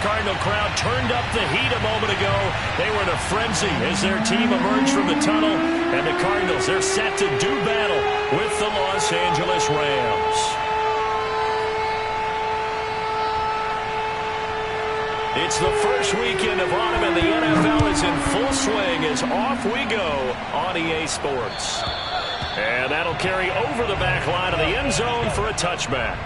Cardinal crowd turned up the heat a moment ago. They were in a frenzy as their team emerged from the tunnel. And the Cardinals, they're set to do battle with the Los Angeles Rams. It's the first weekend of autumn, and the NFL is in full swing as off we go on EA Sports. And that'll carry over the back line of the end zone for a touchback.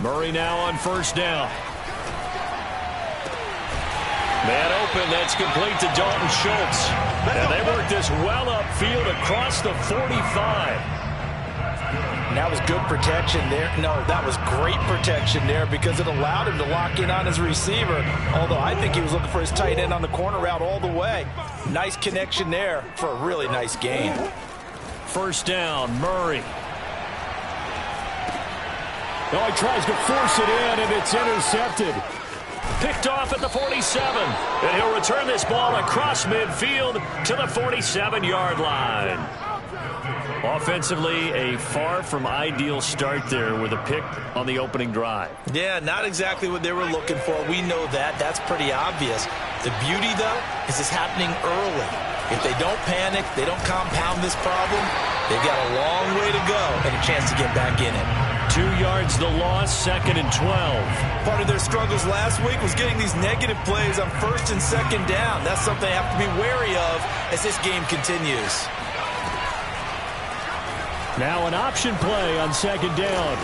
Murray now on first down. Man open, that's complete to Dalton Schultz. And they work this well upfield across the 45. And that was good protection there. No, that was great protection there because it allowed him to lock in on his receiver. Although I think he was looking for his tight end on the corner route all the way. Nice connection there for a really nice gain. First down, Murray. Oh, he tries to force it in, and it's intercepted. Picked off at the 47. And he'll return this ball across midfield to the 47-yard line. Offensively, a far from ideal start there with a pick on the opening drive. Yeah, not exactly what they were looking for. We know that. That's pretty obvious. The beauty, though, is it's happening early. If they don't panic, they don't compound this problem, they've got a long way to go and a chance to get back in it. 2 yards the loss, 2nd and 12. Part of their struggles last week was getting these negative plays on 1st and 2nd down. That's something they have to be wary of as this game continues. Now an option play on 2nd down.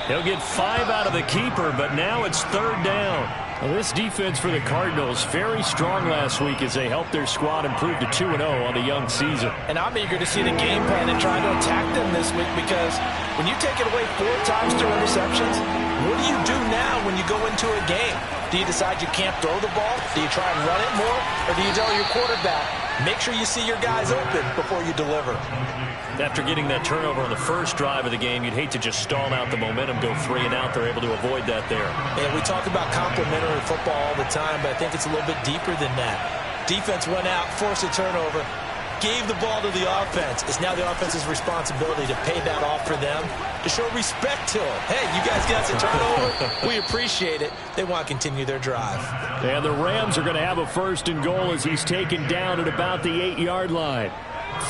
He'll get 5 out of the keeper, but now it's 3rd down. Well, this defense for the Cardinals, very strong last week as they helped their squad improve to 2-0 on the young season. And I'm eager to see the game plan and try to attack them this week because when you take it away 4 times to interceptions, what do you do now when you go into a game? Do you decide you can't throw the ball? Do you try and run it more? Or do you tell your quarterback, make sure you see your guys open before you deliver? After getting that turnover on the first drive of the game, you'd hate to just stall out the momentum, go 3 and out. They're able to avoid that there. Yeah, we talk about complementary football all the time, but I think it's a little bit deeper than that. Defense went out, forced a turnover, gave the ball to the offense. It's now the offense's responsibility to pay that off for them, to show respect to them. Hey, you guys got the turnover. We appreciate it. They want to continue their drive. And the Rams are going to have a 1st and goal as he's taken down at about the 8-yard line.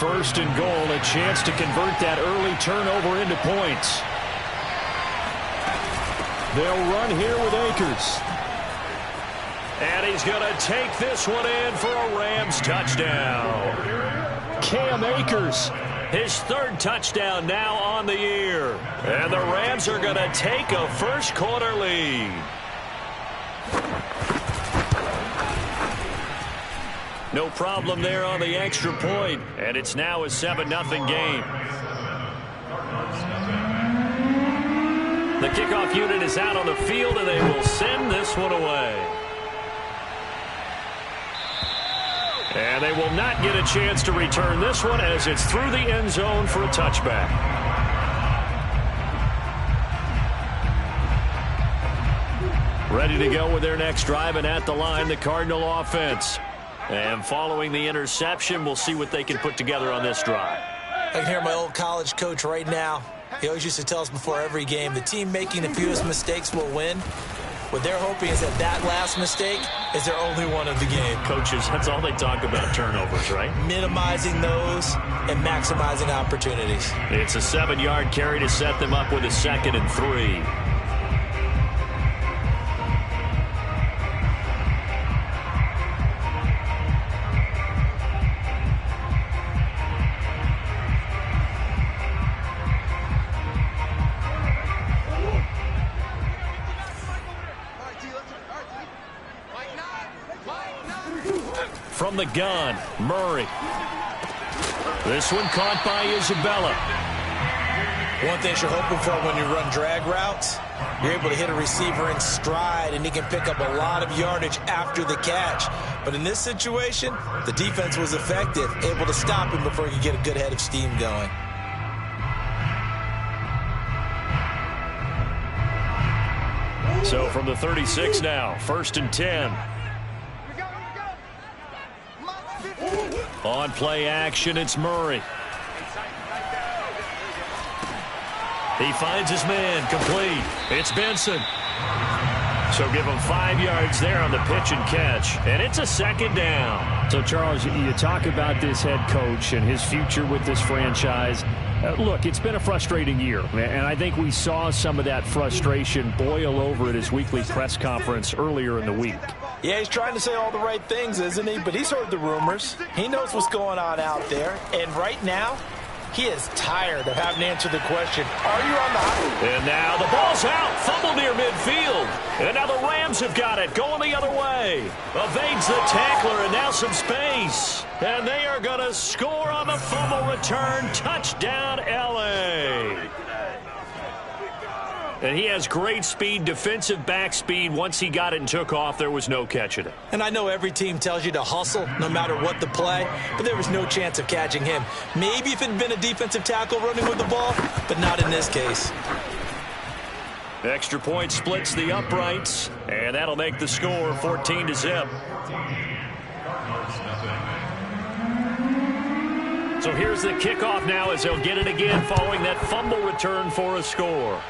1st and goal, a chance to convert that early turnover into points. They'll run here with Akers. And he's going to take this one in for a Rams touchdown. Cam Akers, his 3rd touchdown now on the year. And the Rams are going to take a first-quarter lead. No problem there on the extra point, and it's now a 7-0 game. The kickoff unit is out on the field, and they will send this one away. And they will not get a chance to return this one as it's through the end zone for a touchback. Ready to go with their next drive, and at the line, the Cardinal offense. And following the interception, we'll see what they can put together on this drive. I can hear my old college coach right now. He always used to tell us before every game, the team making the fewest mistakes will win. What they're hoping is that last mistake is their only one of the game. Coaches, that's all they talk about, turnovers, right? Minimizing those and maximizing opportunities. It's a 7-yard carry to set them up with a 2nd and 3. From the gun, Murray. This one caught by Isabella. One thing you're hoping for when you run drag routes, you're able to hit a receiver in stride, and he can pick up a lot of yardage after the catch. But in this situation, the defense was effective, able to stop him before he could get a good head of steam going. So from the 36 now, 1st and 10. On play action, it's Murray. He finds his man, complete. It's Benson. So give him 5 yards there on the pitch and catch. And it's a 2nd down. So, Charles, you talk about this head coach and his future with this franchise. Look, it's been a frustrating year, and I think we saw some of that frustration boil over at his weekly press conference earlier in the week. Yeah, he's trying to say all the right things, isn't he? But he's heard the rumors. He knows what's going on out there. And right now, he is tired of having to answer the question, are you on the hot? And now the ball's out. Fumble near midfield. And now the Rams have got it. Going the other way. Evades the tackler, and now some space. And they are going to score on the fumble return. Touchdown, L.A. And he has great speed, defensive back speed. Once he got it and took off, there was no catching it. And I know every team tells you to hustle no matter what the play, but there was no chance of catching him. Maybe if it had been a defensive tackle running with the ball, but not in this case. Extra point splits the uprights, and that'll make the score 14-0. So here's the kickoff now as they'll get it again following that fumble return for a score.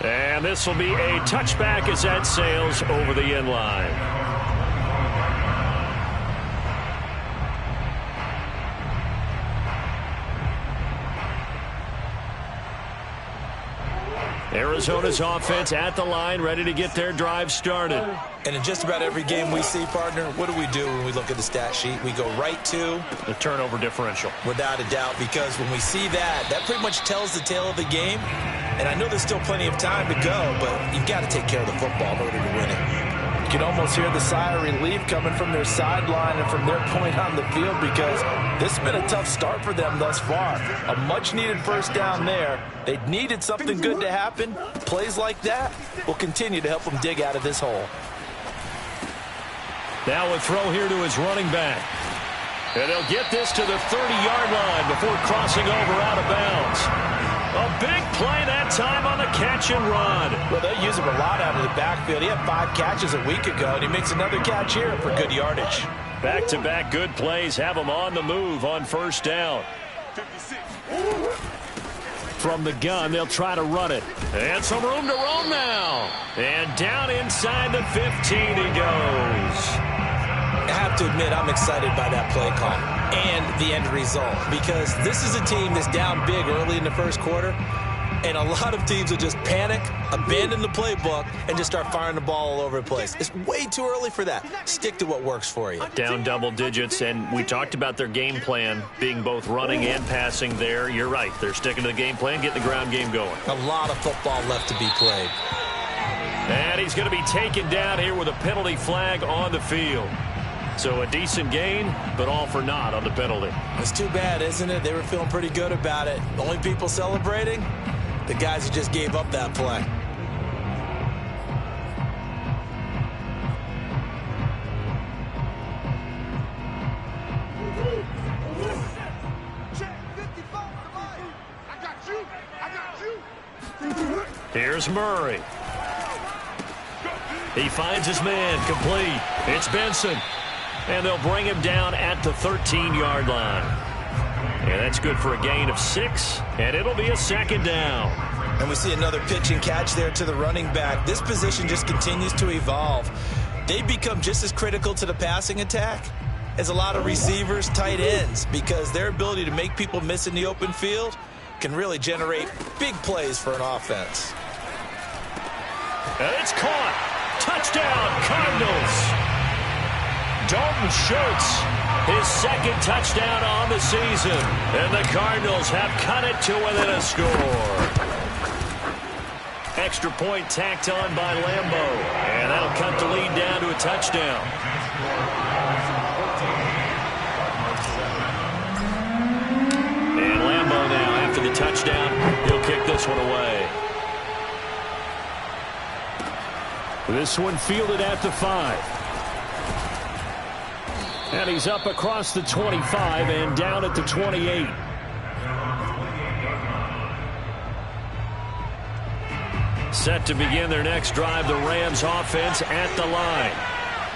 And this will be a touchback as that sails over the end line. Arizona's offense at the line, ready to get their drive started. And in just about every game we see, partner, what do we do when we look at the stat sheet? We go right to the turnover differential. Without a doubt, because when we see that, that pretty much tells the tale of the game. And I know there's still plenty of time to go, but you've got to take care of the football in order to win it. You can almost hear the sigh of relief coming from their sideline and from their point on the field, because this has been a tough start for them thus far. A much-needed first down there. They needed something good to happen. Plays like that will continue to help them dig out of this hole. Now a throw here to his running back. And they'll get this to the 30-yard line before crossing over out of bounds. A big play that time on the catch and run. Well, they use him a lot out of the backfield. He had 5 catches a week ago, and he makes another catch here for good yardage. Back-to-back good plays have him on the move on first down. From the gun, they'll try to run it. And some room to roam now. And down inside the 15 he goes. I have to admit, I'm excited by that play call and the end result, because this is a team that's down big early in the first quarter, and a lot of teams will just panic, abandon the playbook, and just start firing the ball all over the place. It's way too early for that. Stick to what works for you. Down double digits, and we talked about their game plan being both running and passing there. You're right. They're sticking to the game plan, getting the ground game going. A lot of football left to be played. And he's going to be taken down here with a penalty flag on the field. So a decent gain, but all for naught on the penalty. It's too bad, isn't it? They were feeling pretty good about it. The only people celebrating, the guys who just gave up that play. Here's Murray. He finds his man, complete. It's Benson. And they'll bring him down at the 13-yard line. And that's good for a gain of 6, and it'll be a 2nd down. And we see another pitch and catch there to the running back. This position just continues to evolve. They become just as critical to the passing attack as a lot of receivers, tight ends, because their ability to make people miss in the open field can really generate big plays for an offense. And it's caught. Touchdown, Cardinals. Dalton Schultz, his 2nd touchdown on the season. And the Cardinals have cut it to within a score. Extra point tacked on by Lambo. And that'll cut the lead down to a touchdown. And Lambo now touchdown. He'll kick this one away. This one fielded at the 5. And he's up across the 25 and down at the 28. Set to begin their next drive, the Rams offense at the line.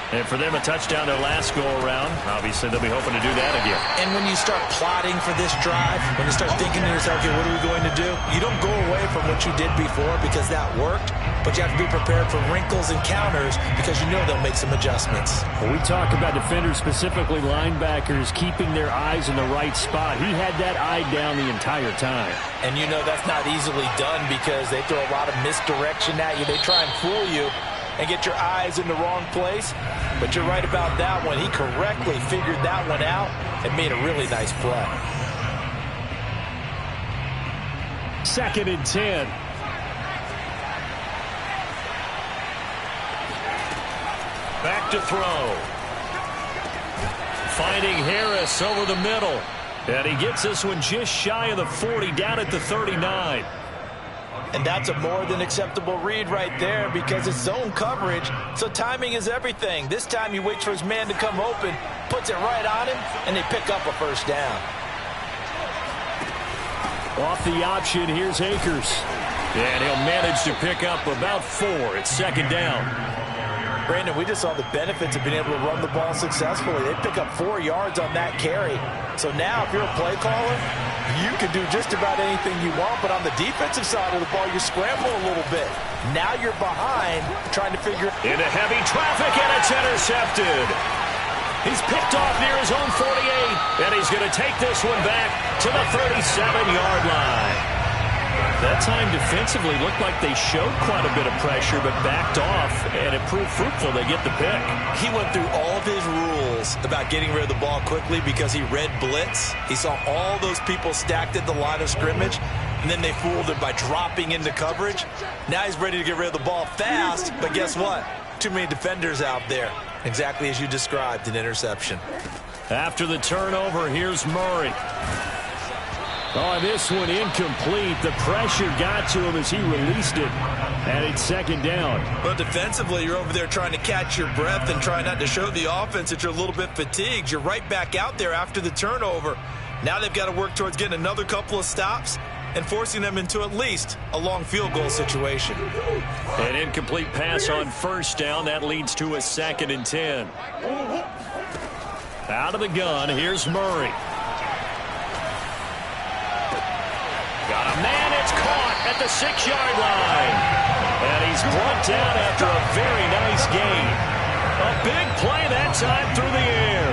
And for them, a touchdown their last go-around. Obviously, they'll be hoping to do that again. And when you start plotting for this drive, when you start thinking to yourself, okay, what are we going to do? You don't go away from what you did before because that worked, but you have to be prepared for wrinkles and counters because you know they'll make some adjustments. When we talk about defenders, specifically linebackers, keeping their eyes in the right spot, he had that eye down the entire time. And you know that's not easily done because they throw a lot of misdirection at you. They try and fool you and get your eyes in the wrong place. But you're right about that one. He correctly figured that one out and made a really nice play. 2nd and 10. Back to throw. Finding Harris over the middle. And he gets this one just shy of the 40, down at the 39. And that's a more than acceptable read right there because it's zone coverage, so timing is everything. This time he waits for his man to come open, puts it right on him, and they pick up a first down. Off the option, here's Akers. And he'll manage to pick up about 4. It's 2nd down. Brandon, we just saw the benefits of being able to run the ball successfully. They pick up 4 yards on that carry. So now if you're a play caller, you can do just about anything you want, but on the defensive side of the ball, you scramble a little bit. Now you're behind, trying to figure... Into heavy traffic, and it's intercepted. He's picked off near his own 48, and he's going to take this one back to the 37-yard line. That time defensively looked like they showed quite a bit of pressure, but backed off, and it proved fruitful. They get the pick. He went through all of his rules about getting rid of the ball quickly because he read blitz. He saw all those people stacked at the line of scrimmage, and then they fooled him by dropping into coverage. Now he's ready to get rid of the ball fast, but guess what? Too many defenders out there. Exactly as you described, an interception. After the turnover, here's Murray. Oh, this one incomplete. The pressure got to him as he released it. And it's 2nd down. But defensively, you're over there trying to catch your breath and try not to show the offense that you're a little bit fatigued. You're right back out there after the turnover. Now they've got to work towards getting another couple of stops and forcing them into at least a long field goal situation. An incomplete pass on 1st down. That leads to a 2nd and 10. Out of the gun, here's Murray. Got a man, it's caught at the 6-yard line. And he's brought down after a very nice gain. A big play that time through the air.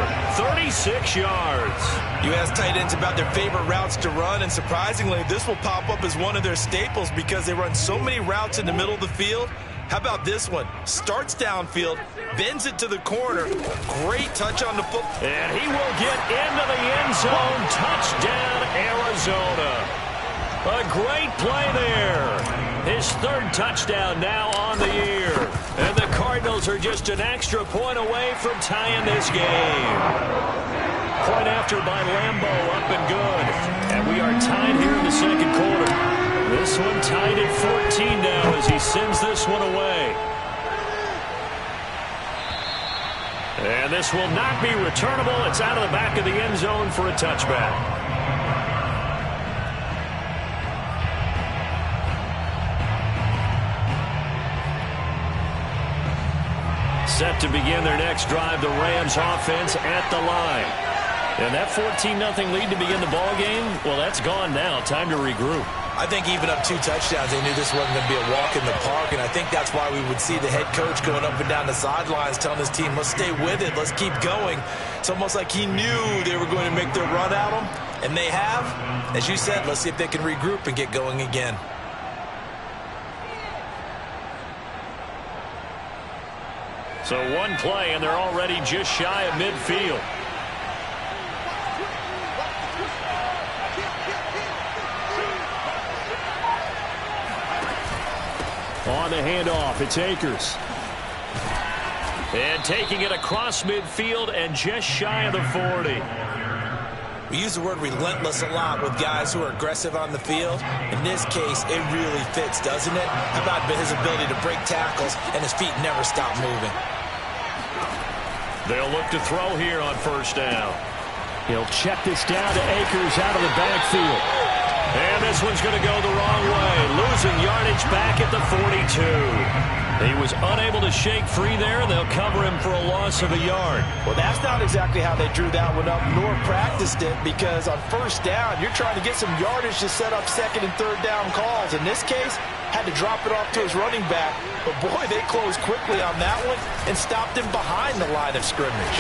36 yards. You ask tight ends about their favorite routes to run, and surprisingly, this will pop up as one of their staples because they run so many routes in the middle of the field. How about this one? Starts downfield, bends it to the corner. Great touch on the football. And he will get into the end zone. Touchdown, Arizona. A great play there. His 3rd touchdown now on the year. And the Cardinals are just an extra point away from tying this game. Point after by Lambeau, up and good. And we are tied here in the 2nd quarter. This one tied at 14 now as he sends this one away. And this will not be returnable. It's out of the back of the end zone for a touchback. Set to begin their next drive, the Rams offense at the line. And that 14-0 lead to begin the ball game, well, that's gone now. Time to regroup. I think even up 2 touchdowns, they knew this wasn't going to be a walk in the park, and I think that's why we would see the head coach going up and down the sidelines telling his team, let's stay with it, let's keep going. It's almost like he knew they were going to make their run at him, and they have. As you said, let's see if they can regroup and get going again. So one play, and they're already just shy of midfield. On the handoff, it's Akers. And taking it across midfield and just shy of the 40. We use the word relentless a lot with guys who are aggressive on the field. In this case, it really fits, doesn't it? How about his ability to break tackles and his feet never stop moving? They'll look to throw here on first down. He'll check this down to Akers out of the backfield. And this one's going to go the wrong way. Losing yardage back at the 42. He was unable to shake free there, and they'll cover him for a loss of a yard. Well, that's not exactly how they drew that one up, nor practiced it, because on first down, you're trying to get some yardage to set up second and third down calls. In this case, had to drop it off to his running back. But, boy, they closed quickly on that one and stopped him behind the line of scrimmage.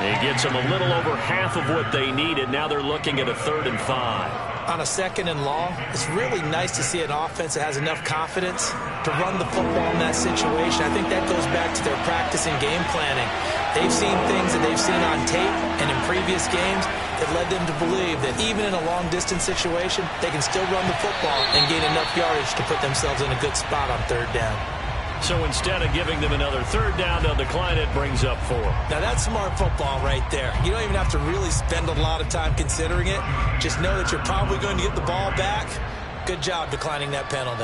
He gets them a little over half of what they needed. Now they're looking at a 3rd and 5. On a 2nd and long, it's really nice to see an offense that has enough confidence to run the football in that situation. I think that goes back to their practice and game planning. They've seen things that they've seen on tape and in previous games that led them to believe that even in a long-distance situation, they can still run the football and gain enough yardage to put themselves in a good spot on 3rd down. So instead of giving them another 3rd down, they'll decline it, brings up 4. Now that's smart football right there. You don't even have to really spend a lot of time considering it. Just know that you're probably going to get the ball back. Good job declining that penalty.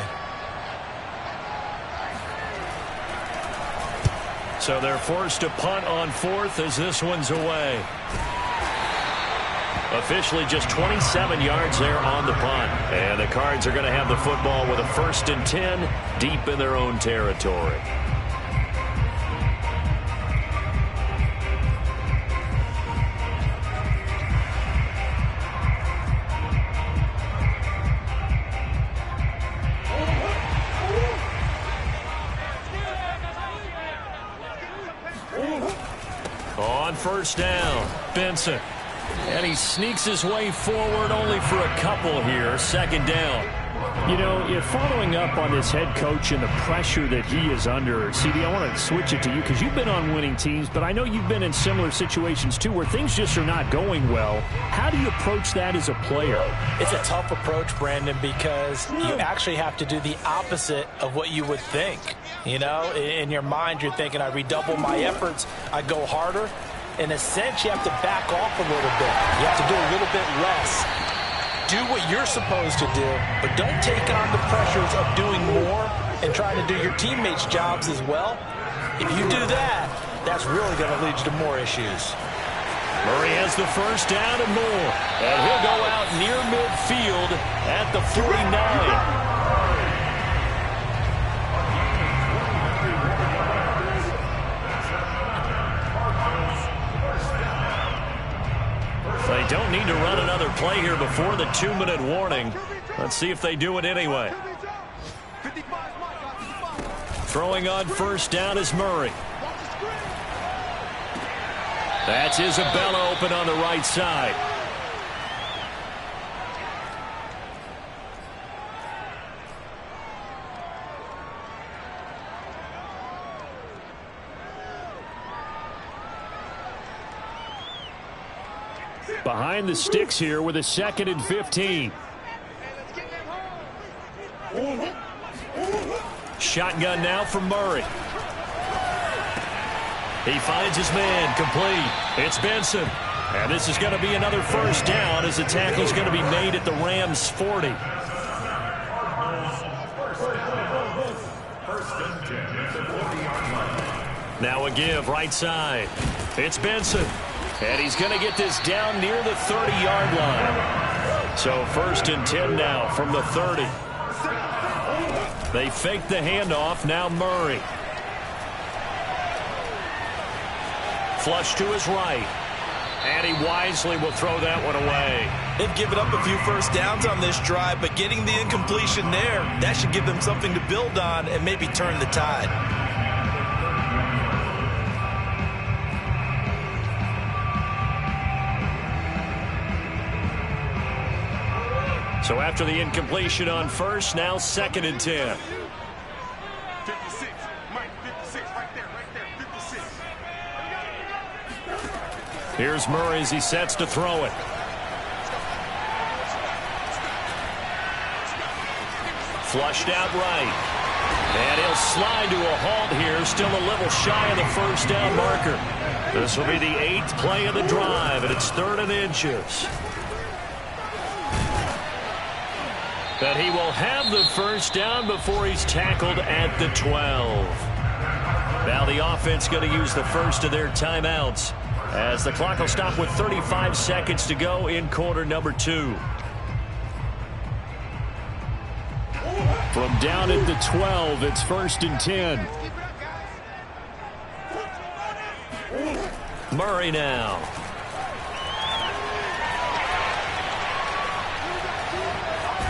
So they're forced to punt on 4th as this one's away. Officially just 27 yards there on the punt. And the Cards are going to have the football with a 1st and 10 deep in their own territory. On first down, Benson. And he sneaks his way forward only for a couple here. 2nd down. You know, if following up on this head coach and the pressure that he is under, CD, I want to switch it to you because you've been on winning teams, but I know you've been in similar situations too where things just are not going well. How do you approach that as a player? It's a tough approach, Brandon, because you actually have to do the opposite of what you would think. You know, in your mind, you're thinking, I redouble my efforts, I go harder. In a sense, you have to back off a little bit. You have to do a little bit less. Do what you're supposed to do, but don't take on the pressures of doing more and trying to do your teammates' jobs as well. If you do that, that's really going to lead you to more issues. Murray has the 1st down and more. And he'll go out near midfield at the 49. They don't need to run another play here before the 2-minute warning. Let's see if they do it anyway. Throwing on 1st down is Murray. That's Isabella open on the right side. Behind the sticks here with a 2nd and 15. Shotgun now from Murray. He finds his man, complete. It's Benson. And this is going to be another 1st down as the tackle is going to be made at the Rams' 40. Now a give, right side. It's Benson. And he's going to get this down near the 30-yard line. So 1st and 10 now from the 30. They fake the handoff. Now Murray. Flush to his right. And he wisely will throw that one away. They've given up a few 1st downs on this drive, but getting the incompletion there, that should give them something to build on and maybe turn the tide. So after the incompletion on 1st, now 2nd and 10. 56, Mike, 56, right there, 56. Here's Murray as he sets to throw it. Flushed out right. And he'll slide to a halt here, still a little shy of the first down marker. This will be the 8th play of the drive, and it's 3rd and inches. But he will have the first down before he's tackled at the 12. Now the offense going to use the first of their timeouts as the clock will stop with 35 seconds to go in quarter number 2. From down at the 12, it's 1st and 10. Murray now.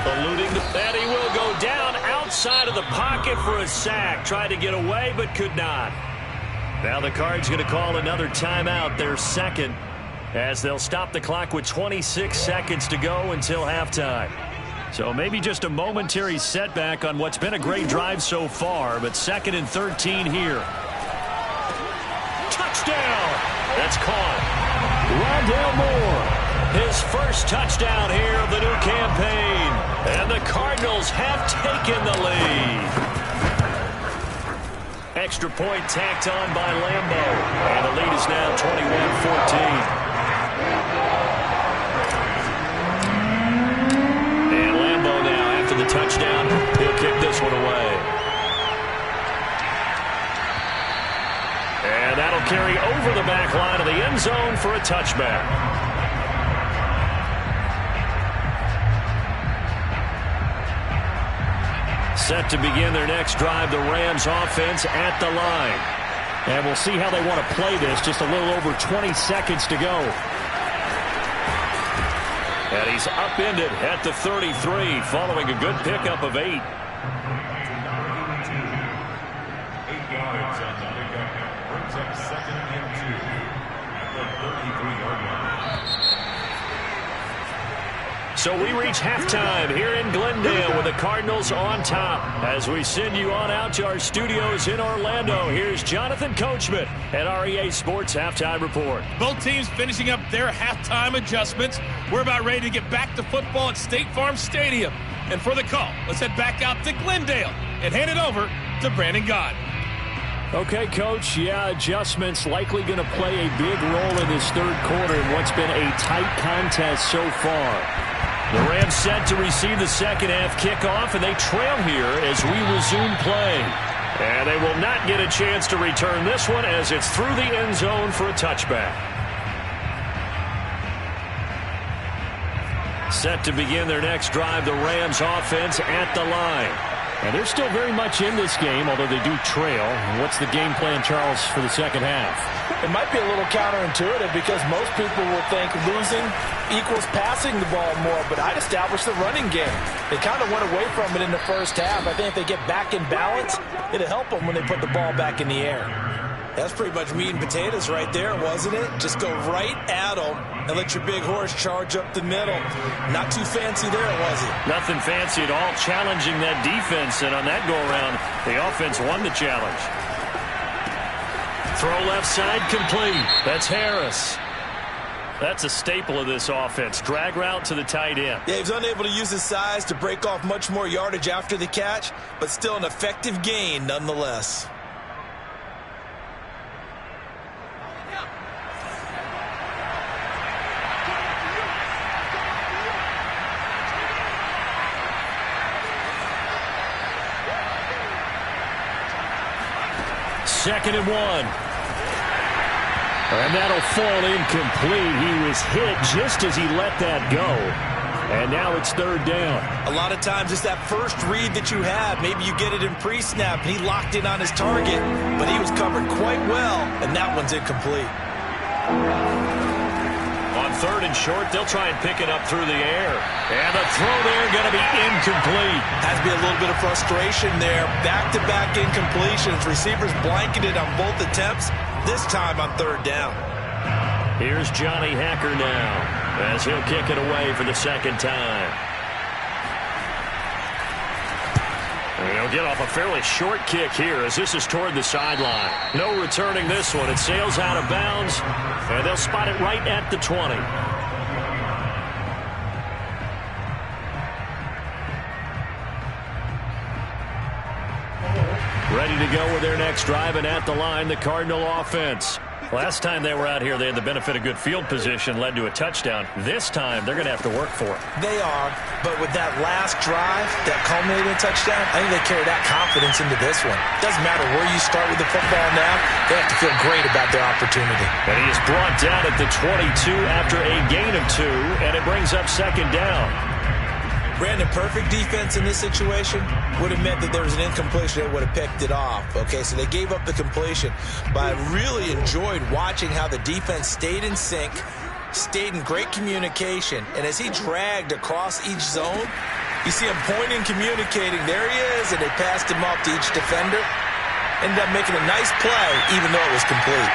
Eluding that, he will go down outside of the pocket for a sack. Tried to get away, but could not. Now the Cards going to call another timeout, their 2nd, as they'll stop the clock with 26 seconds to go until halftime. So maybe just a momentary setback on what's been a great drive so far, but 2nd and 13 here. Touchdown! That's caught. Rondale Moore, his first touchdown here of the new campaign. And the Cardinals have taken the lead. Extra point tacked on by Lambo. And the lead is now 21-14. And Lambo now, after the touchdown, he'll kick this one away. And that'll carry over the back line of the end zone for a touchback. Set to begin their next drive, the Rams offense at the line. And we'll see how they want to play this. Just a little over 20 seconds to go. And he's upended at the 33 following a good pickup of 8. 8 yards on the pickup. Brings up 2nd and 2 at the 33-yard line. So we reach halftime here in Glendale with the Cardinals on top. As we send you on out to our studios in Orlando, here's Jonathan Coachman at REA Sports Halftime Report. Both teams finishing up their halftime adjustments. We're about ready to get back to football at State Farm Stadium. And for the call, let's head back out to Glendale and hand it over to Brandon Gott. Okay, Coach, adjustments likely going to play a big role in this 3rd quarter in what's been a tight contest so far. The Rams set to receive the second-half kickoff, and they trail here as we resume play. And they will not get a chance to return this one as it's through the end zone for a touchback. Set to begin their next drive, the Rams offense at the line. And they're still very much in this game, although they do trail. And what's the game plan, Charles, for the second half? It might be a little counterintuitive because most people will think losing equals passing the ball more, but I'd establish the running game. They kind of went away from it in the first half. I think if they get back in balance, it'll help them when they put the ball back in the air. That's pretty much meat and potatoes right there, wasn't it? Just go right at them and let your big horse charge up the middle. Not too fancy there, was it? Nothing fancy at all, challenging that defense, and on that go-around, the offense won the challenge. Throw left side complete. That's Harris. That's a staple of this offense. Drag route to the tight end. Yeah, he was unable to use his size to break off much more yardage after the catch, but still an effective gain nonetheless. Second and 1. And that'll fall incomplete. He was hit just as he let that go. And now it's 3rd down. A lot of times it's that first read that you have. Maybe you get it in pre-snap. He locked in on his target, but he was covered quite well, and that one's incomplete. On 3rd and short, they'll try and pick it up through the air. And the throw there going to be incomplete. Has to be a little bit of frustration there. Back-to-back incompletions. Receivers blanketed on both attempts, this time on 3rd down. Here's Johnny Hacker now as he'll kick it away for the 2nd time. And he'll get off a fairly short kick here as this is toward the sideline. No returning this one. It sails out of bounds, and they'll spot it right at the 20. Ready to go with their next drive, and at the line, the Cardinal offense. Last time they were out here, they had the benefit of good field position, led to a touchdown. This time, they're going to have to work for it. They are, but with that last drive, that culminating touchdown, I think they carry that confidence into this one. Doesn't matter where you start with the football now, they have to feel great about their opportunity. And he is brought down at the 22 after a gain of 2, and it brings up second down. Brandon, perfect defense in this situation would have meant that there was an incompletion. They would have picked it off. Okay, so they gave up the completion. But I really enjoyed watching how the defense stayed in sync, stayed in great communication. And as he dragged across each zone, you see him pointing, communicating. There he is, and they passed him up to each defender. Ended up making a nice play, even though it was complete.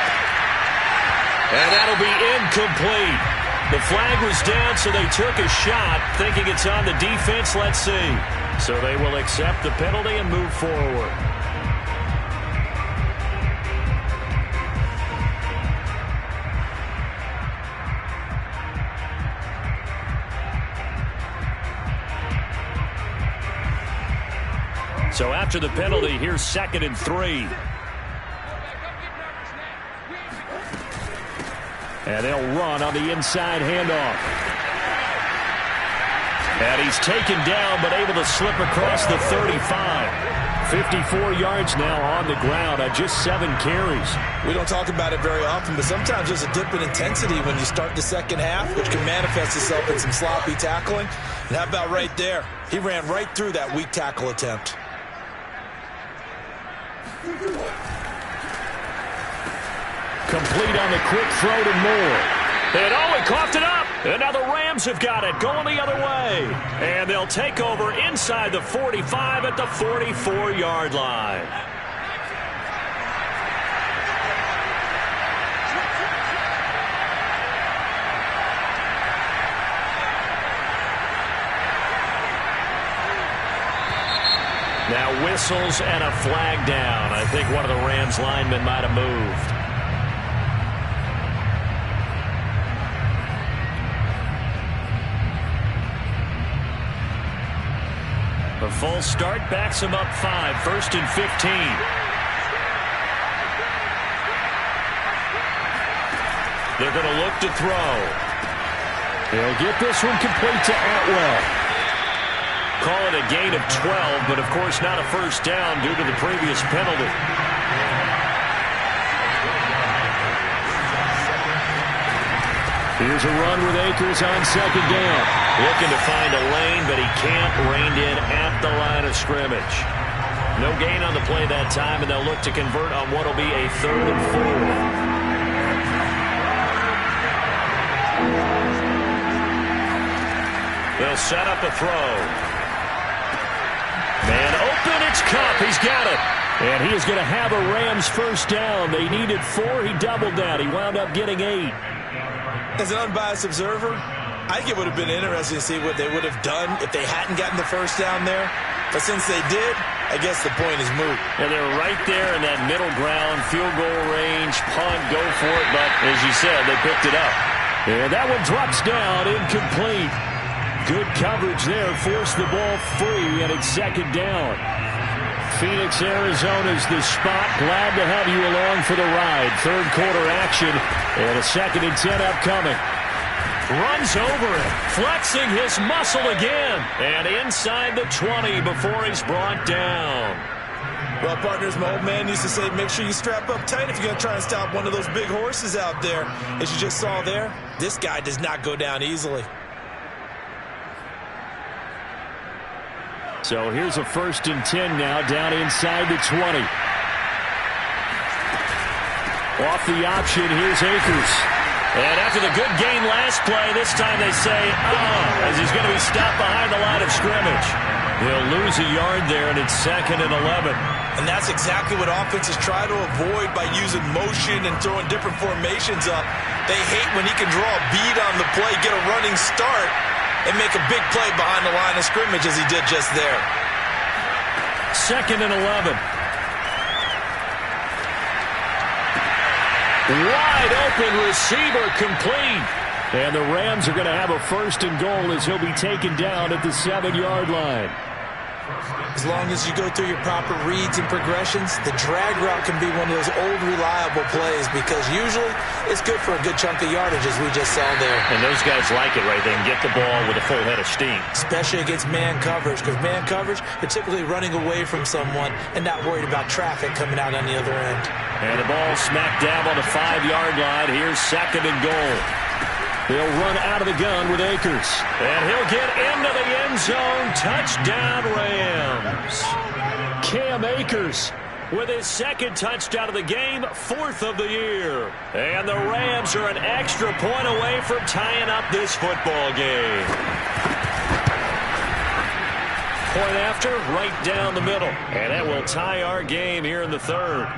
And that'll be incomplete. The flag was down, so they took a shot, thinking it's on the defense. Let's see. So they will accept the penalty and move forward. So after the penalty, here's 2nd and 3. And they'll run on the inside handoff. And he's taken down, but able to slip across the 35. 54 yards now on the ground on just 7 carries. We don't talk about it very often, but sometimes there's a dip in intensity when you start the second half, which can manifest itself in some sloppy tackling. And how about right there? He ran right through that weak tackle attempt. Complete on the quick throw to Moore. He coughed it up. And now the Rams have got it, going the other way. And they'll take over inside the 45 at the 44-yard line. Now whistles and a flag down. I think one of the Rams linemen might have moved. A full start backs him up 5, 1st and 15. They're going to look to throw. They'll get this one complete to Atwell. Call it a gain of 12, but of course not a first down due to the previous penalty. Here's a run with Akers on 2nd down. Looking to find a lane, but he can't. Reined in at the line of scrimmage. No gain on the play that time, and they'll look to convert on what will be a 3rd and 4. They'll set up a throw. Man open, it's Kupp. He's got it. And he is going to have a Rams first down. They needed 4. He doubled that. He wound up getting 8. As an unbiased observer, I think it would have been interesting to see what they would have done if they hadn't gotten the first down there. But since they did, I guess the point is moot. And they're right there in that middle ground, field goal range, punt, go for it. But as you said, they picked it up. And that one drops down, incomplete. Good coverage there, forced the ball free, and it's 2nd down. Phoenix, Arizona's the spot. Glad to have you along for the ride. 3rd quarter action, and a 2nd and 10 upcoming. Runs over it, flexing his muscle again, and inside the 20 before he's brought down. Well, partners, my old man used to say, make sure you strap up tight if you're going to try and stop one of those big horses out there. As you just saw there, this guy does not go down easily. So here's a 1st and 10 now, down inside the 20. Off the option, here's Akers. And after the good gain last play, this time they say, as he's going to be stopped behind the line of scrimmage. He'll lose a yard there, and it's 2nd and 11. And that's exactly what offenses try to avoid by using motion and throwing different formations up. They hate when he can draw a bead on the play, get a running start, and make a big play behind the line of scrimmage as he did just there. 2nd and 11. Wide open receiver complete. And the Rams are going to have a 1st and goal as he'll be taken down at the 7-yard line. As long as you go through your proper reads and progressions, the drag route can be one of those old reliable plays because usually it's good for a good chunk of yardage, as we just saw there. And those guys like it, right? They can get the ball with a full head of steam. Especially against man coverage, because man coverage, they're typically running away from someone and not worried about traffic coming out on the other end. And the ball smack dab on the 5-yard line. Here's 2nd and goal. They'll run out of the gun with Akers. And he'll get into the end zone. Touchdown, Rams. Cam Akers with his 2nd touchdown of the game, 4th of the year. And the Rams are an extra point away from tying up this football game. Point after, right down the middle. And that will tie our game here in the 3rd.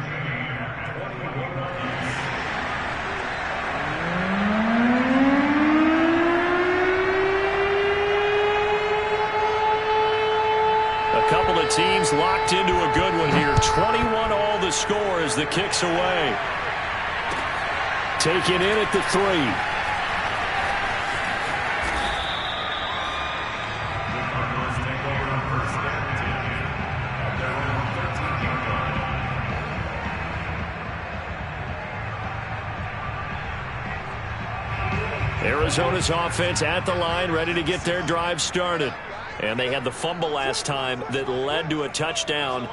Couple of teams locked into a good one here. 21 all the score as the kick's away. Taken in at the 3. Arizona's offense at the line, ready to get their drive started. And they had the fumble last time that led to a touchdown.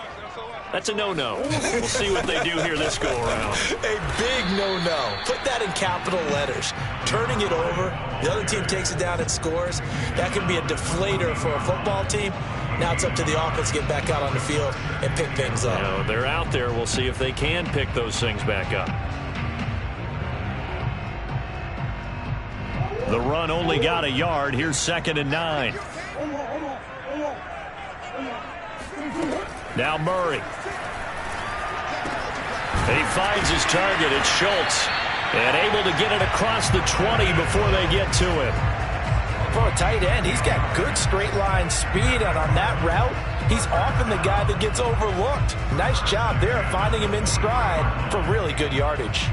That's a no-no. We'll see what they do here this go-around. A big no-no. Put that in capital letters. Turning it over, the other team takes it down and scores. That can be a deflator for a football team. Now it's up to the offense to get back out on the field and pick things up. You know, they're out there. We'll see if they can pick those things back up. The run only got a yard. Here's 2nd and 9. Now Murray. And he finds his target. It's Schultz. And able to get it across the 20 before they get to it. For a tight end, he's got good straight line speed. And on that route, he's often the guy that gets overlooked. Nice job there finding him in stride for really good yardage.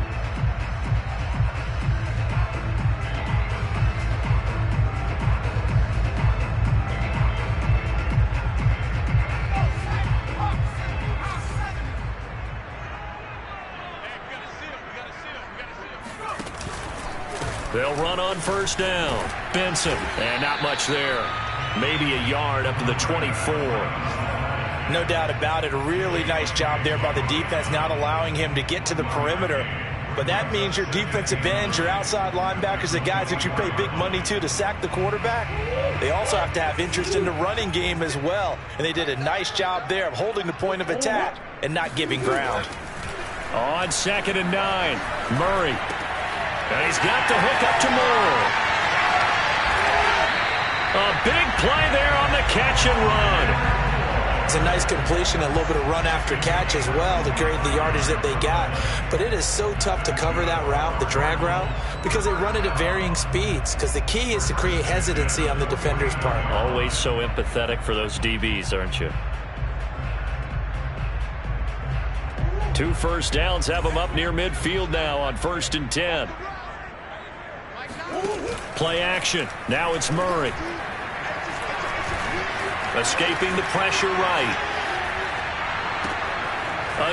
They'll run on 1st down. Benson. And not much there. Maybe a yard up to the 24. No doubt about it. A really nice job there by the defense, not allowing him to get to the perimeter. But that means your defensive ends, your outside linebackers, the guys that you pay big money to sack the quarterback, they also have to have interest in the running game as well. And they did a nice job there of holding the point of attack and not giving ground. On 2nd and 9, Murray. And he's got the hook up to Moore. A big play there on the catch and run. It's a nice completion, a little bit of run after catch as well to create the yardage that they got. But it is so tough to cover that route, the drag route, because they run it at varying speeds. Because the key is to create hesitancy on the defender's part. Always so empathetic for those DBs, aren't you? 2 first downs have them up near midfield now on 1st and 10. Play action. Now it's Murray. Escaping the pressure right.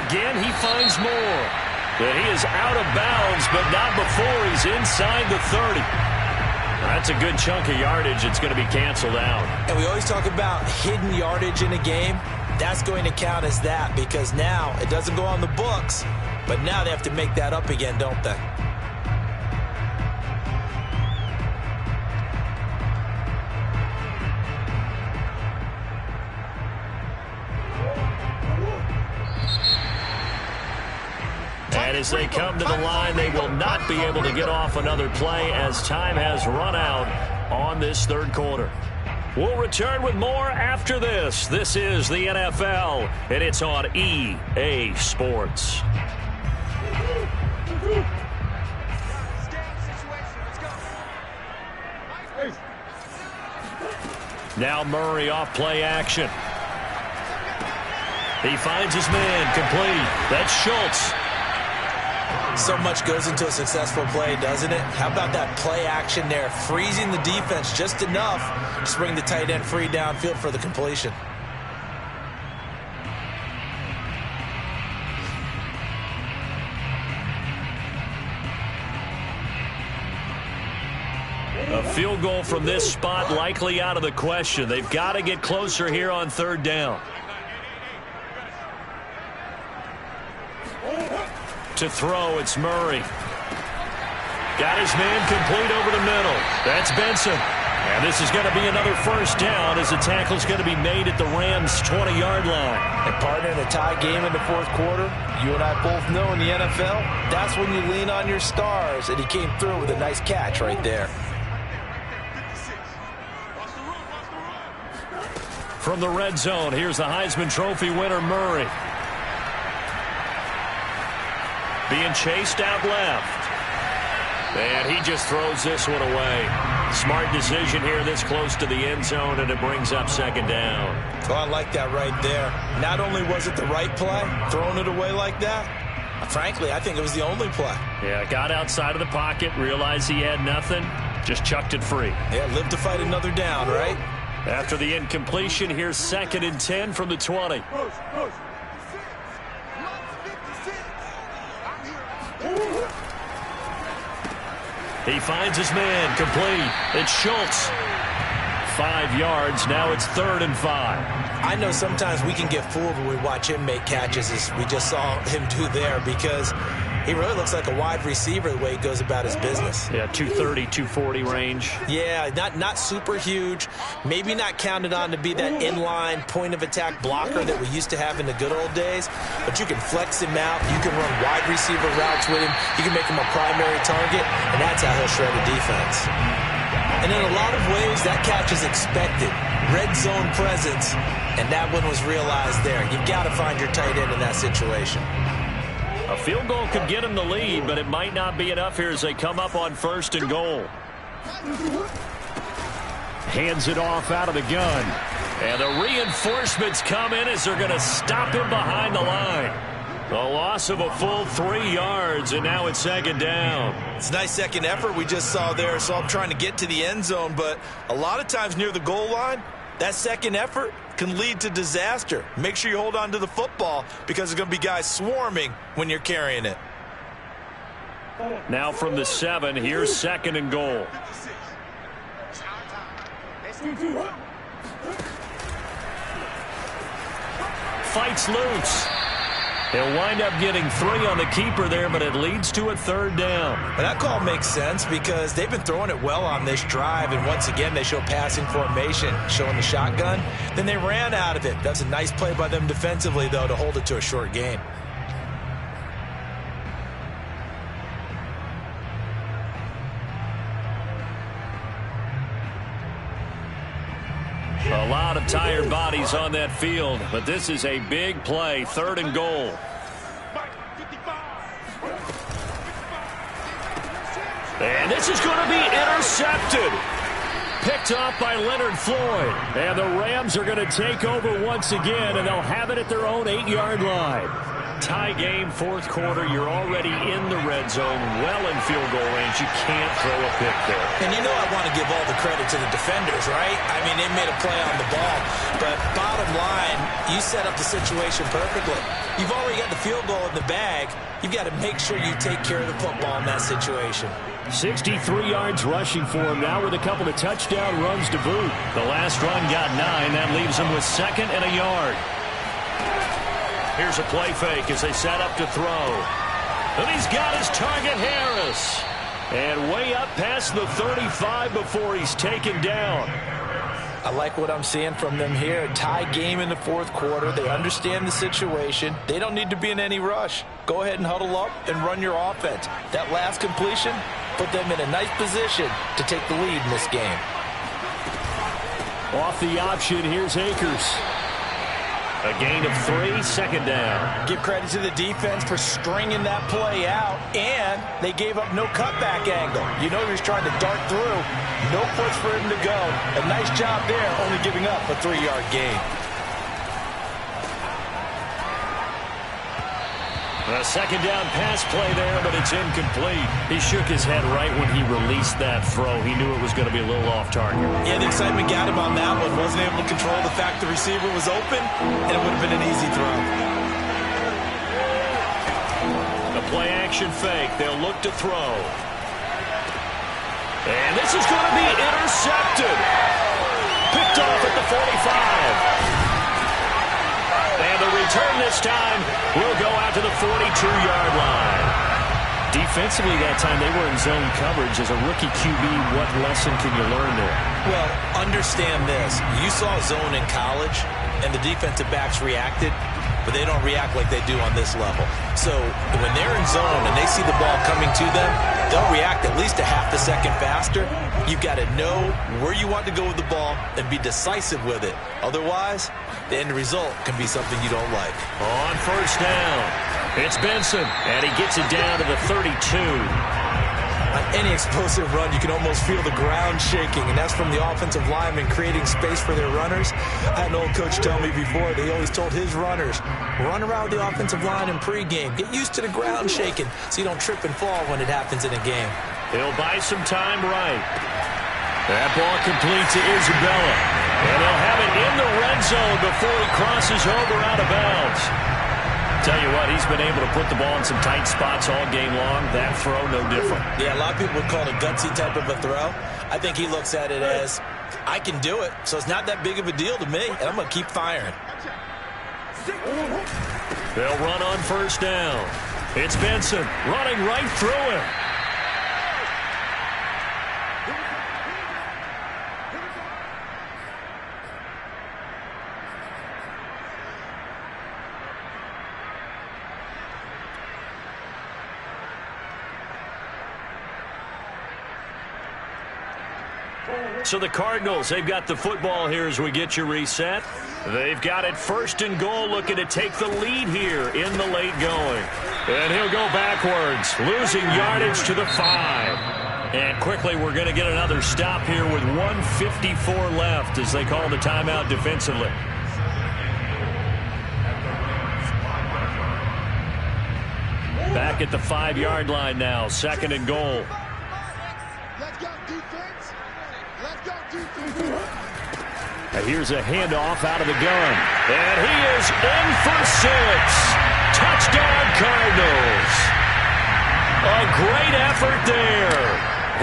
Again, he finds Moore. But he is out of bounds, but not before he's inside the 30. That's a good chunk of yardage. It's going to be canceled out. And we always talk about hidden yardage in a game. That's going to count as that because now it doesn't go on the books, but now they have to make that up again, don't they? And as they come to the line, they will not be able to get off another play as time has run out on this 3rd quarter. We'll return with more after this. This is the NFL, and it's on EA Sports. Now Murray off play action. He finds his man complete. That's Schultz. So much goes into a successful play, doesn't it? How about that play action there? Freezing the defense just enough to bring the tight end free downfield for the completion. A field goal from this spot likely out of the question. They've got to get closer here on third down. To throw, it's Murray. Got his man complete over the middle. That's Benson. And this is going to be another first down as the tackle's going to be made at the Rams' 20-yard line. And partner, in a tie game in the fourth quarter, you and I both know in the NFL, that's when you lean on your stars. And he came through with a nice catch right there. From the red zone, here's the Heisman Trophy winner, Murray. Being chased out left. And he just throws this one away. Smart decision here this close to the end zone, and it brings up second down. Oh, I like that right there. Not only was it the right play, throwing it away like that, frankly, I think it was the only play. Yeah, got outside of the pocket, realized he had nothing, just chucked it free. Yeah, live to fight another down, right? After the incompletion, here's 2nd and 10 from the 20. He finds his man, complete. It's Schultz. 5 yards, now it's 3rd and 5. I know sometimes we can get fooled when we watch him make catches, as we just saw him do there, because he really looks like a wide receiver the way he goes about his business. Yeah, 230, 240 range. Yeah, not super huge. Maybe not counted on to be that inline point-of-attack blocker that we used to have in the good old days, but you can flex him out. You can run wide receiver routes with him. You can make him a primary target, and that's how he'll shred a defense. And in a lot of ways, that catch is expected. Red zone presence, and that one was realized there. You've got to find your tight end in that situation. A field goal could get him the lead, but it might not be enough here as they come up on 1st and goal. Hands it off out of the gun. And the reinforcements come in as they're going to stop him behind the line. A loss of a full 3 yards, and now it's 2nd down. It's a nice second effort we just saw there, so I'm trying to get to the end zone, but a lot of times near the goal line, that second effort can lead to disaster. Make sure you hold on to the football because there's going to be guys swarming when you're carrying it. Now from the 7, here's 2nd and goal. Fights loose. He'll wind up getting 3 on the keeper there, but it leads to a 3rd down. But that call makes sense because they've been throwing it well on this drive, and once again they show passing formation, showing the shotgun. Then they ran out of it. That's a nice play by them defensively, though, to hold it to a short gain. A lot of tired bodies on that field, but this is a big play, 3rd and goal. And this is going to be intercepted. Picked off by Leonard Floyd. And the Rams are going to take over once again, and they'll have it at their own 8-yard line. Tie game, 4th quarter. You're already in the red zone, well in field goal range. You can't throw a pick there. And you know I want to give all the credit to the defenders, right? I mean, they made a play on the ball. But bottom line, you set up the situation perfectly. You've already got the field goal in the bag. You've got to make sure you take care of the football in that situation. 63 yards rushing for him now with a couple of touchdown runs to boot. The last run got 9. That leaves him with 2nd and a yard. Here's a play fake as they set up to throw. And he's got his target, Harris. And way up past the 35 before he's taken down. I like what I'm seeing from them here. A tie game in the 4th quarter. They understand the situation. They don't need to be in any rush. Go ahead and huddle up and run your offense. That last completion put them in a nice position to take the lead in this game. Off the option, here's Akers. A gain of 3, 2nd down. Give credit to the defense for stringing that play out, and they gave up no cutback angle. You know he was trying to dart through. No place for him to go. A nice job there, only giving up a 3-yard gain. A 2nd down pass play there, but it's incomplete. He shook his head right when he released that throw. He knew it was going to be a little off target. Yeah, the excitement got him on that one. Wasn't able to control the fact the receiver was open, and it would have been an easy throw. A play-action fake. They'll look to throw. And this is going to be intercepted. Picked off at the 45. And the return this time will go out to the 42-yard line. Defensively that time, they were in zone coverage. As a rookie QB, what lesson can you learn there? Well, understand this. You saw zone in college, and the defensive backs reacted, but they don't react like they do on this level. So when they're in zone and they see the ball coming to them, they'll react at least a half a second faster. You've got to know where you want to go with the ball and be decisive with it. Otherwise, the end result can be something you don't like. On first down, it's Benson, and he gets it down to the 32. On any explosive run, you can almost feel the ground shaking, and that's from the offensive linemen creating space for their runners. I had an old coach tell me before, they always told his runners, run around the offensive line in pregame. Get used to the ground shaking so you don't trip and fall when it happens in a game. He'll buy some time right. That ball complete to Isabella. And they'll have it in the red zone before he crosses over out of bounds. Tell you what, he's been able to put the ball in some tight spots all game long. That throw, no different. Yeah, a lot of people would call it a gutsy type of a throw. I think he looks at it as, I can do it, so it's not that big of a deal to me, and I'm going to keep firing. They'll run on first down. It's Benson running right through him. So the Cardinals, they've got the football here as we get you reset. They've got it first and goal, looking to take the lead here in the late going. And he'll go backwards, losing yardage to the 5. And quickly, we're going to get another stop here with 1:54 left as they call the timeout defensively. Back at the 5-yard line now, second and goal. And here's a handoff out of the gun. And he is in for 6. Touchdown, Cardinals. A great effort there.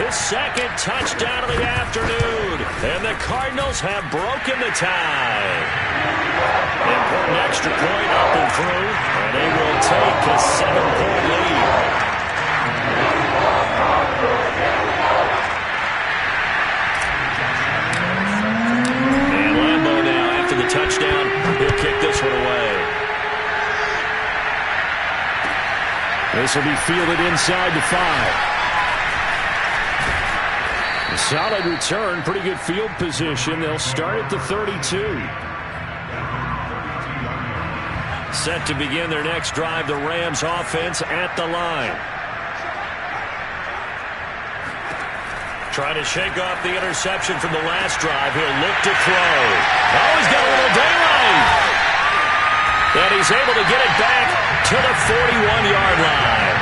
His second touchdown of the afternoon. And the Cardinals have broken the tie. Important extra point up and through. And they will take a 7-point lead. Touchdown. He'll kick this one away. This will be fielded inside the 5. A solid return. Pretty good field position. They'll start at the 32. Set to begin their next drive. The Rams offense at the line. Trying to shake off the interception from the last drive. He'll look to throw. Oh, he's got a little daylight. And he's able to get it back to the 41-yard line.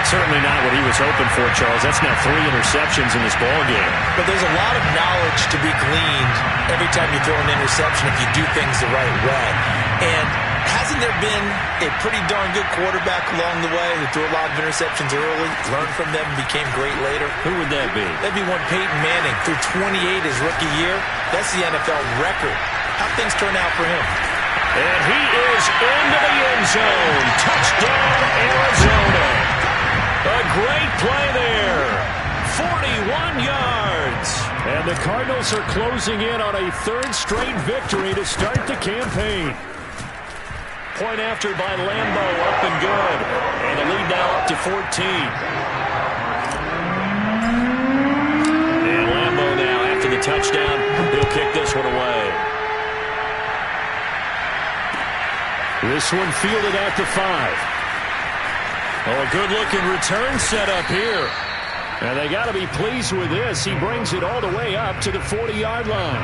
Certainly not what he was hoping for, Charles. That's now 3 interceptions in this ballgame. But there's a lot of knowledge to be gleaned every time you throw an interception if you do things the right way. And hasn't there been a pretty darn good quarterback along the way who threw a lot of interceptions early, learned from them, and became great later? Who would that be? That'd be one Peyton Manning. Threw 28 his rookie year. That's the NFL record. How'd things turn out for him? And he is into the end zone. Touchdown, Arizona. A great play there. 41 yards. And the Cardinals are closing in on a 3rd straight victory to start the campaign. Point after by Lambeau, up and good. And the lead now up to 14. And Lambeau now, after the touchdown, he'll kick this one away. This one fielded at the 5. Oh, a good-looking return set up here. And they got to be pleased with this. He brings it all the way up to the 40-yard line.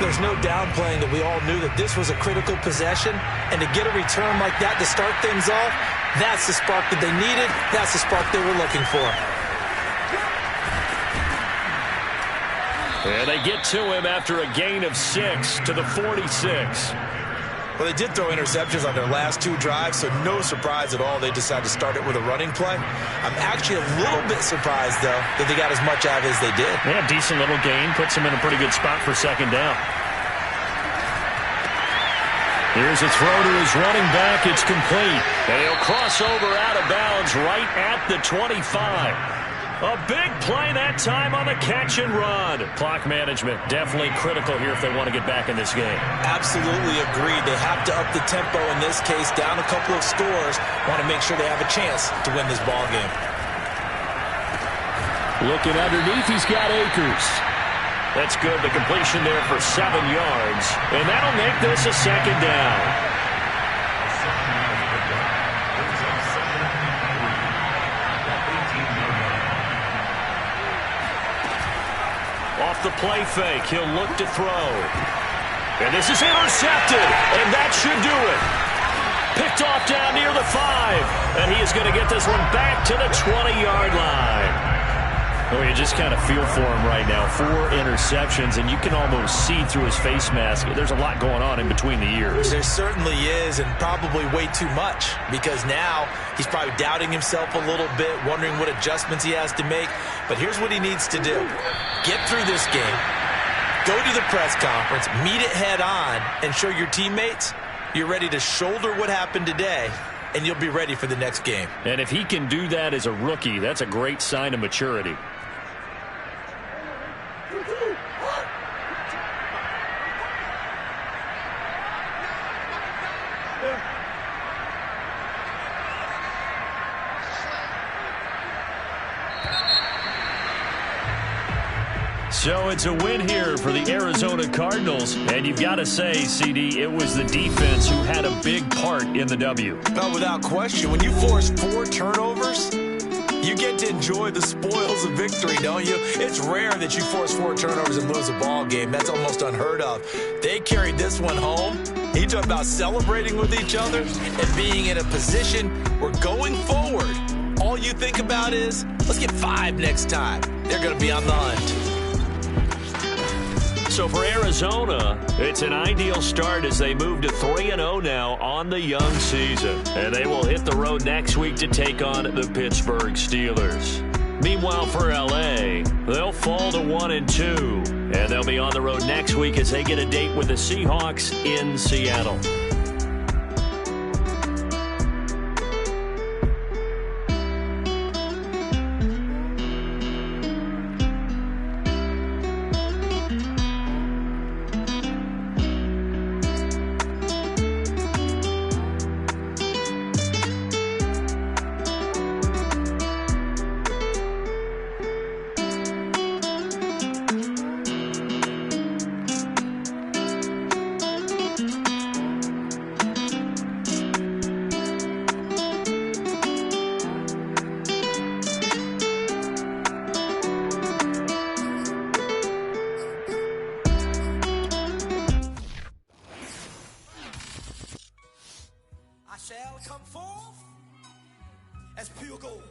There's no downplaying that we all knew that this was a critical possession, and to get a return like that to start things off, that's the spark that they needed. That's the spark they were looking for. And they get to him after a gain of 6 to the 46. Well, they did throw interceptions on their last 2 drives, so no surprise at all they decided to start it with a running play. I'm actually a little bit surprised, though, that they got as much out of it as they did. Yeah, decent little gain. Puts them in a pretty good spot for second down. Here's a throw to his running back. It's complete. And he'll cross over out of bounds right at the 25. A big play that time on the catch and run. Clock management definitely critical here if they want to get back in this game. Absolutely agreed. They have to up the tempo in this case, down a couple of scores. Want to make sure they have a chance to win this ball game. Looking underneath, he's got Akers. That's good. The completion there for 7 yards. And that'll make this a second down. Off the play fake, he'll look to throw. And this is intercepted, and that should do it. Picked off down near the 5, and he is going to get this one back to the 20-yard line. Oh, you just kind of feel for him right now. 4 interceptions, and you can almost see through his face mask. There's a lot going on in between the ears. There certainly is, and probably way too much, because now he's probably doubting himself a little bit, wondering what adjustments he has to make. But here's what he needs to do. Get through this game, go to the press conference, meet it head on, and show your teammates you're ready to shoulder what happened today, and you'll be ready for the next game. And if he can do that as a rookie, that's a great sign of maturity. So it's a win here for the Arizona Cardinals. And you've got to say, CD, it was the defense who had a big part in the W. No, without question. When you force 4 turnovers, you get to enjoy the spoils of victory, don't you? It's rare that you force 4 turnovers and lose a ball game. That's almost unheard of. They carried this one home. You talk about celebrating with each other and being in a position where going forward, all you think about is, let's get 5 next time. They're going to be on the hunt. So for Arizona, it's an ideal start as they move to 3-0 now on the young season. And they will hit the road next week to take on the Pittsburgh Steelers. Meanwhile, for LA, they'll fall to 1-2. And they'll be on the road next week as they get a date with the Seahawks in Seattle. Shall come forth as pure gold.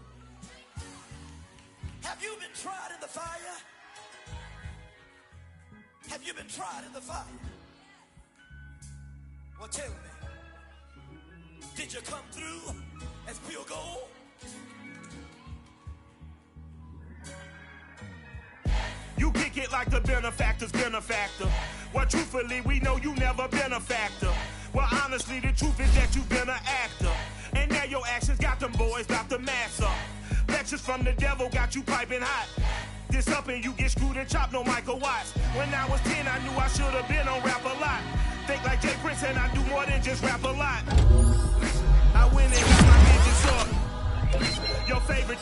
Have you been tried in the fire? Have you been tried in the fire? Well, tell me, did you come through as pure gold? You kick it like the benefactor's benefactor. Well, truthfully, we know you never been a factor. Well, honestly, the truth is that you've been an actor. And now your actions got them boys about to mass up. Lectures from the devil got you piping hot. This up and you get screwed and chopped, no Michael Watts. When I was 10, I knew I should have been on rap a lot. Think like Jay Prince and I do more than just rap a lot. I went and got my ninja sword. Your favorite